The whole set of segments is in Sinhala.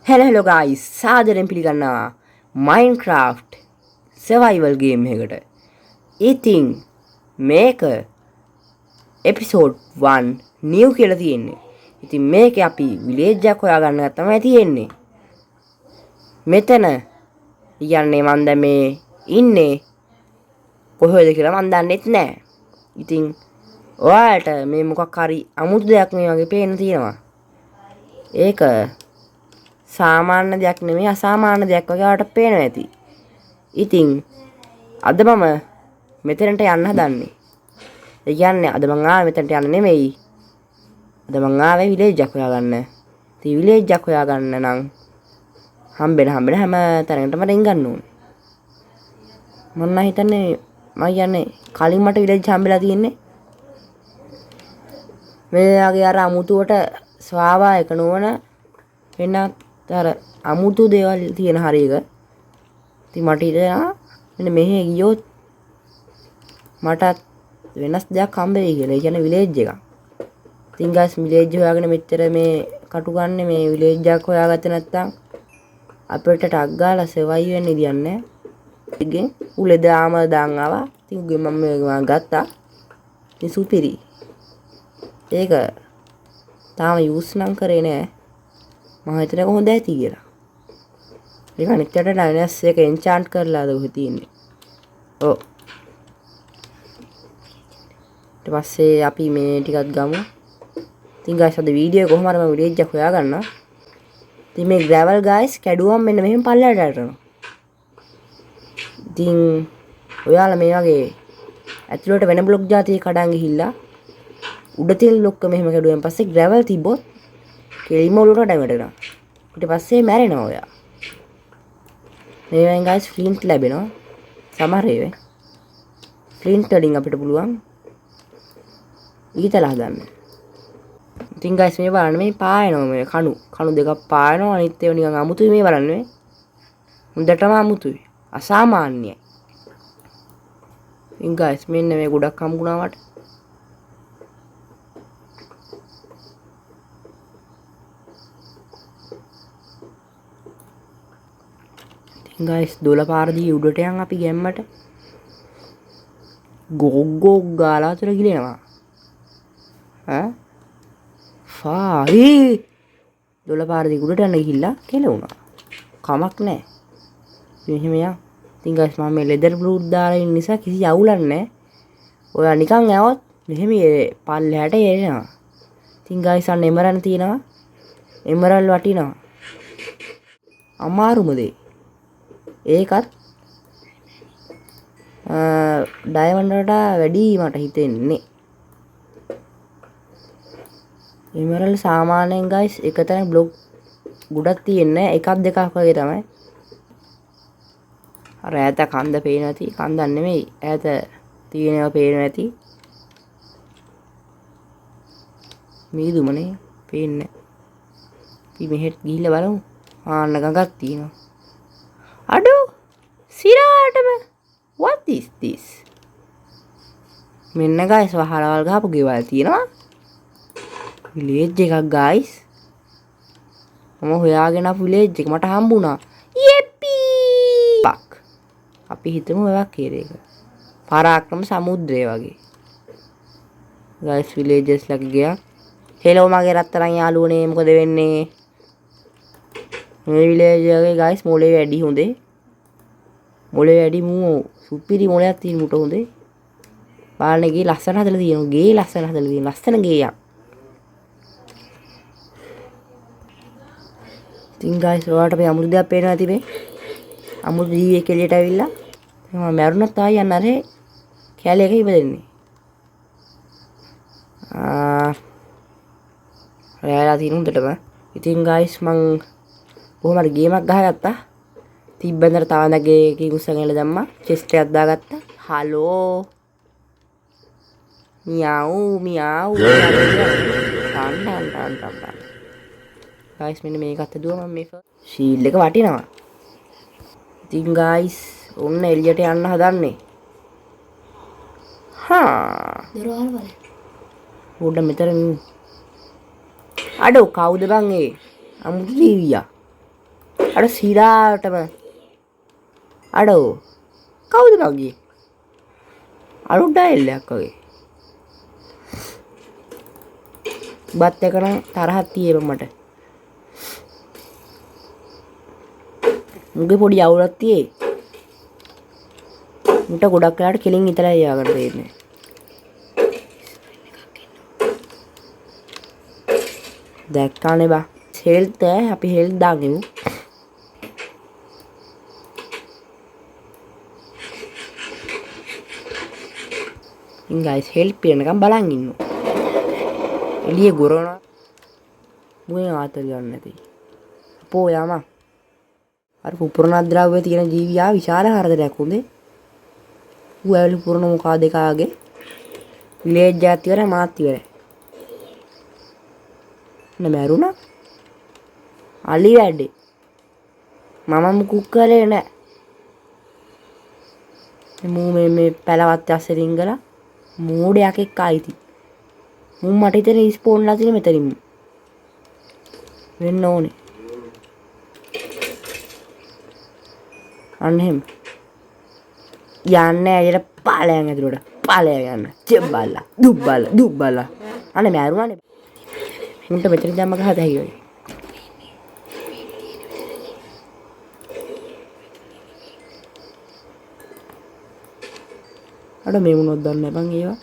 hello guys සාදරයෙන් පිළිගන්නවා Minecraft survival game එකකට. ඉතින් මේක episode 1 new කියලා තියෙන්නේ. ඉතින් මේකේ අපි village එකක් හොයාගන්න තමයි තියෙන්නේ. මෙතන කියන්නේ මම දැන් මේ ඉන්නේ කොහෙද කියලා මම දන්නෙත් නැහැ. ඉතින් ඔයාලට මේ මොකක් හරි අමුතු දෙයක් මේ වගේ පේන්න තියෙනවා. ඒක සාමාන්‍ය දෙයක් නෙමෙයි අසාමාන්‍ය දෙයක් වගේ ඔයාලට පේනවා ඇති. ඉතින් අද මම මෙතනට යන්න හදන්නේ. ඒ කියන්නේ අද මං ආවේ මෙතනට යන්න නෙමෙයි. අද මං ආවේ විලේජ් එකක් හොයාගන්න. ඉතින් විලේජ් එකක් හොයාගන්න නම් හම්බෙන හැම තැනකටම රින් ගන්න ඕනේ. මම නම් හිතන්නේ මම කියන්නේ කලින් මට විලේජ් හම්බෙලා තියෙන්නේ. මේ වගේ අර අමුතුවට ස්වාභාවික නොවන වෙනත් අර අමුතු දේවල් තියෙන හරියක. ඉතින් මට හිතෙනවා මෙන්න මෙහෙ ගියොත් මට වෙනස් දෙයක් හම්බ වෙයි කියලා. ඒ කියන්නේ විලේජ් එකක්. ඉතින් ගයිස් විලේජ් හොයාගෙන මෙච්චර මේ කටු ගන්න මේ විලේජ් එකක් හොයාගත්තේ නැත්නම් අපිට ටක් ගාලා සර්වයිව් වෙන්න ඉදියන්නේ නැහැ. ඉතින් උලේ දාම දාන් ආවා. ඉතින් උගේ මම ගත්තා. ඉතින් සුපිරි. ඒක තාම යූස් නම් කරේ නෑ. මම හිතන්නේ කොහොමද ඇති කියලා. ඒක අනිත් යට ඩයිනස් එක එන්චාන්ට් කරලාද ඔහෙ තියෙන්නේ. ඔව්. ඊට පස්සේ අපි මේ ටිකක් ගමු. ඉතින් ගයිස් අද වීඩියෝ කොහොම හරි මම විලේජ් එක හොයාගන්නවා. ඉතින් මේ ග්‍රැවල් ගයිස් කැඩුවම මෙන්න මෙහෙම පල්ලයට යනවා. ඉතින් ඔයාලා මේ වගේ ඇතුළට වෙන බ්ලොක් જાතිය කඩන් ගිහිල්ලා උඩ තියෙන බ්ලොක් මෙහෙම කැඩුවෙන් පස්සේ ග්‍රැවල් තිබ්බොත් කෙලිම ඔලුවට ඩැමේජ් වෙනවා. ඊට පස්සේ මැරෙනවා ඔයා. මේවෙන් ගයිස් ෆ්ලින්ට් ලැබෙනවා. සමහර ඒවා. ෆ්ලින්ට් වලින් අපිට පුළුවන් ඊතල හදන්න. ඉතින් ගයිස් මේ බලන්න මේ පායනවා මේ කණු දෙකක් පායනවා. අනිත් ඒවා නිකන් අමුතුයි මේ බලන්න මේ. හොඳටම අමුතුයි. අසාමාන්‍යයි. ඉතින් ගයිස් මෙන්න මේ ගොඩක් හම්බුණා මට. ගයිස් 12 පාරදී උඩට යන් අපි ගැම්මට ගොග්ගෝ ගාලා අතර ගිලෙනවා. ඈ ෆායි 12 පාරදී උඩට යන්න ගිහිල්ලා කෙලුණා. කමක් නැහැ. මෙහෙම යන්. ඉතින් ගයිස් මම මේ ලෙදර් බ්ලූට් දාලා ඉන්න නිසා කිසි අවුලක් නැහැ. ඔයා නිකන් ඇවොත් මෙහෙම පල්ලෙහාට එනවා. ඉතින් ගයිස් අන්න එමරන් තියෙනවා. එමරල් වටිනවා. අමාරුම දේ ඒකත් ඩයමන්ඩ් වලට වැඩි මට හිතෙන්නේ. එමරල් සාමාන්‍යයෙන් ගයිස් එකතැන බ්ලොක් ගොඩක් තියෙන්නේ එකක් දෙකක් වගේ තමයි. අර ඈත කන්ද පේන නැති කන්දක් නෙමෙයි ඈත තියෙනවා පේන නැති මීදුමනේ පේන්නේ. අපි මෙහෙට ගිහිල්ලා බලමු. ආන්න ගඟක් තියෙනවා. අඩෝ සිරාටම what is this? මෙන්න ගයිස් වහලවල් ගහපු ගෙවල් තියෙනවා. විලේජ් එකක් ගයිස්. මම හොයාගෙන ආපු විලේජ් එක මට හම්බුණා. යෙප්පී පක්. අපි හිතමු ඔයක් කියලා එක. පරාක්‍රම සමුද්‍රය වගේ. ගයිස් විලේජස් ලක ගියා. හෙලෝ මගේ රත්තරන් යාළුවනේ මොකද වෙන්නේ? මේ විලේජ් එකේ ගයිස් මොලේ වැඩි හොඳේ. මොලේ වැඩි මූ සුපිරි මොලයක් තියෙන මුට හොඳේ. බලන්න ගේ ලස්සන හදලා තියෙනවා. ගේ ලස්සන හදලා තියෙනවා. ලස්සන ගේයක්. ඉතින් ගයිස් ඔයාලට මේ අමුතු දෙයක් පේනවා ඇති මේ. අමුතු ජීවියෙක් එළියට ඇවිල්ලා මම මැරුණත් ආයි යන්න අර කැලේ එක ඉපදෙන්නේ. රැයලා තියෙන හොඳටම. ඉතින් ගයිස් මං කොහොම හරි ගේමක් ගහගත්තා. තිබ්බන්දර තාවනගේ කිංසන් එල දැම්මා. චෙස්ට් එකක් දාගත්තා. හලෝ. මියාව් මියාව්. ටන්. ගයිස් මෙන්න මේකත් දුවා මම මේ ෂීල්ඩ් එක වටිනවා. ඉතින් ගයිස් ඔන්න එළියට යන්න හදන්නේ. හා. දරවල් වල. උඩ මෙතන අඩෝ කවුද බං ඒ? අමුතු ජීවියා. අර සිරාටම අඩෝ කවුද මගේ අලුත් ඩයල්ලයක් වගේ බත් එක නම් තරහක් තියෙව මට මුගේ පොඩි අවුලක් තියේ මුට ගොඩක් වෙලාට කෙලින් විතරයි යාගන්න දෙන්නේ දැක්කානේ බා හෙල්ත් අපි හෙල්ත් දාගෙමු guys help වෙනකම් බලන් ඉන්නවා එළිය ගොරවනවා මුවේ ආතල් ගන්න නැති අපෝ යාමා අර පුපුරණ ද්‍රව්‍ය තියෙන ජීවියා විශාල හරදරයක් උන්දේ ඌ ඇවිල්ලා පුරණ මුඛා දෙකාගේ විලේජ් ජාති වල මාත් ඉවරයි නමරුණා අලි වැඩේ මම මුකුක් කරේ නෑ මූ මේ පැලවත් ඇස්සේ රිංගලා මෝඩයක් එක්ක ආයිති මුන් මට ඉතින් රිස්පෝන්ලා තියෙන මෙතනින් වෙන්න ඕනේ අන්න එහෙම යන්නේ ඇයිට පාලයන් ඇතුළට පාලය යන්න චෙබ්බල්ලා දුබ්බල්ලා අනේ මෑරුණානේ මුන්ට මෙතන දැම්ම ගහත හැකියි අර මේ මොනවද දන්නේ බං ඒවා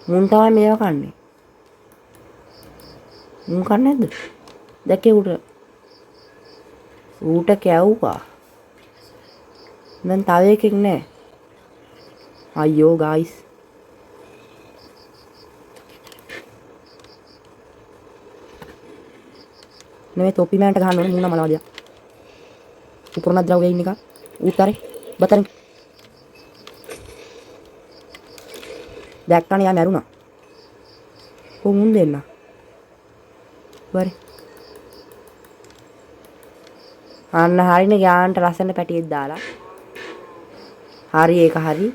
මුන් තමයි මේවා කන්නේ මුන් කන්නේ නැද්ද දැක්කේ ඌට කැවුවා දැන් තව එකෙක් නෑ අයියෝ ගයිස් නෙමෙයි තොපි මෑන්ට ගහන්න ඕනේ මුණ මලවදියා උපුරණ ද්‍රව්‍ය ඉන්න එක උතරේ බතරේ දැක්කනේ යා මැරුණා කොහොමුන් දෙන්න බරි අන්න හරිනේ යාන්ට ලස්සන පැටියෙක් දාලා හරි ඒක හරි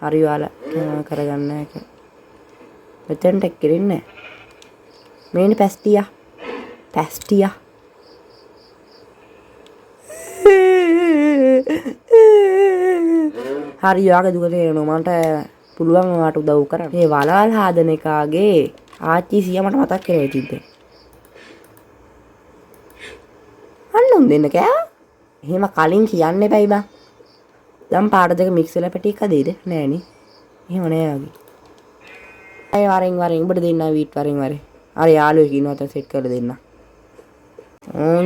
ඔයාලා කරගන්න එක මෙතෙන්ට එක්කෙන්නේ මේනි පැස්ටියා හරි යාගේ දුක තේරෙනවා මන්ට පුළුවන් ඔයාට උදව් කරන්න මේ වලවල් හදන එකාගේ ආච්චි සීයා මට මතක් කරේ තිබ්බේ අන්නුන් දෙන්න කෑවා එහෙම කලින් කියන්න එපයි බං දැන් පාට දෙක මික්ස් වෙලා පැටි එක දෙයිද නෑනේ එහෙම නෑ වගේ අය වරින් උඹට දෙන්න වීට් වරින් අර යාළුවෙක් ඉන්නවා තව සෙට් කරලා දෙන්න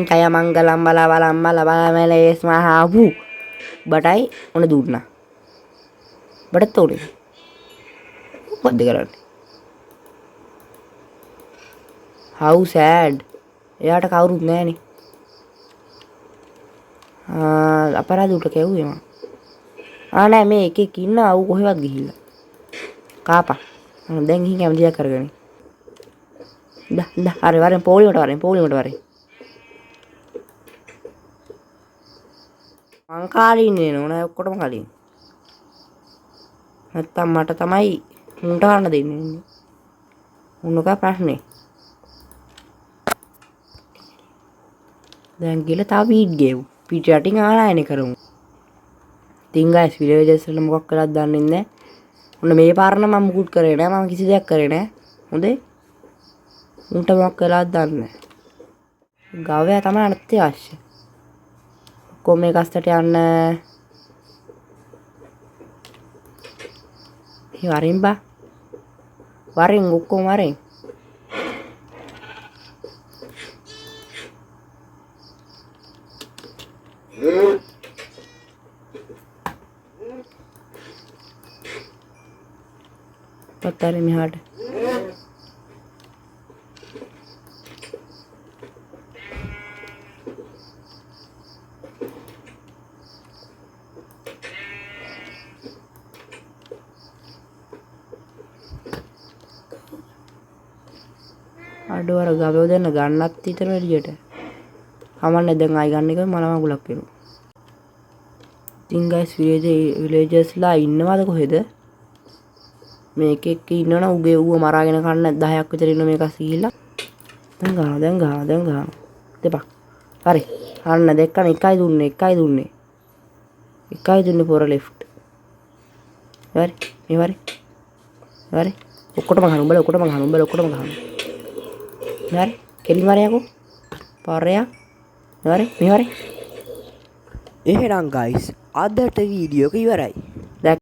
කය මංගලම් බලමලේස් මහාවු බටයි ඔන්න දුන්නා බටත් තෝරේ මොකද්ද කරන්නේ how sad එයාට කවුරුත් නැහනේ අපරාධ උට කැවුවේ මම නෑ මේ එකෙක් ඉන්නවා ඌ කොහෙවත් ගිහිල්ලා කාපා දැන් ගිහින් කැමතියක් කරගනි අර වරෙන් පොලිමට වරෙන් මං කාලේ ඉන්නේ නෝනා ඔක්කොටම කලින් නැත්තම් මට තමයි මුන්ට ගන්න දෙන්නේ උන්නක ප්‍රශ්නේ දැන් ගිහලා තව වීඩ් ගේමු පිට යටින් ආනයනේ කරමු ඉතින් ගයිස් විලේජස් වල මොකක් කරලාද දන්නේ නැහැ ඔන්න මේ පාරන මම මුකුත් කරේ නැහැ මම කිසි දෙයක් කරේ නැහැ හොඳේ උන්ට මොකක් කළාද දන්නේ නැහැ ගවයා තමයි අත්‍යවශ්‍ය කොහොම එකස්ට යන්න වරින් බා වරින් ඔක්කොම වරින් පතරේ මෙහාට අඩවර ගවයෝ දෙන්න ගන්නත් විතර එළියට. කමන්නේ දැන් ආයි ගන්න එක මල මගුලක් වෙනවා. ඉතින් ගයිස් විලේජර්ස්ලා ඉන්නවද කොහෙද? මේක එක්ක ඉන්නවනම් උගේ ඌව මරාගෙන කන්න 10ක් විතර ඉන්න මේක සීලා දැන් ගහනවා දෙපා හරි අන්න දෙකන එකයි දුන්නේ පොර ලෙෆ්ට් හරි මේ හරි ඔක්කොටම ගහන්න උඹලා හරි කෙලින් මාරයකෝ පාරයක් හරි මේ හරි එහෙනම් ගයිස් අදට වීඩියෝ එක ඉවරයි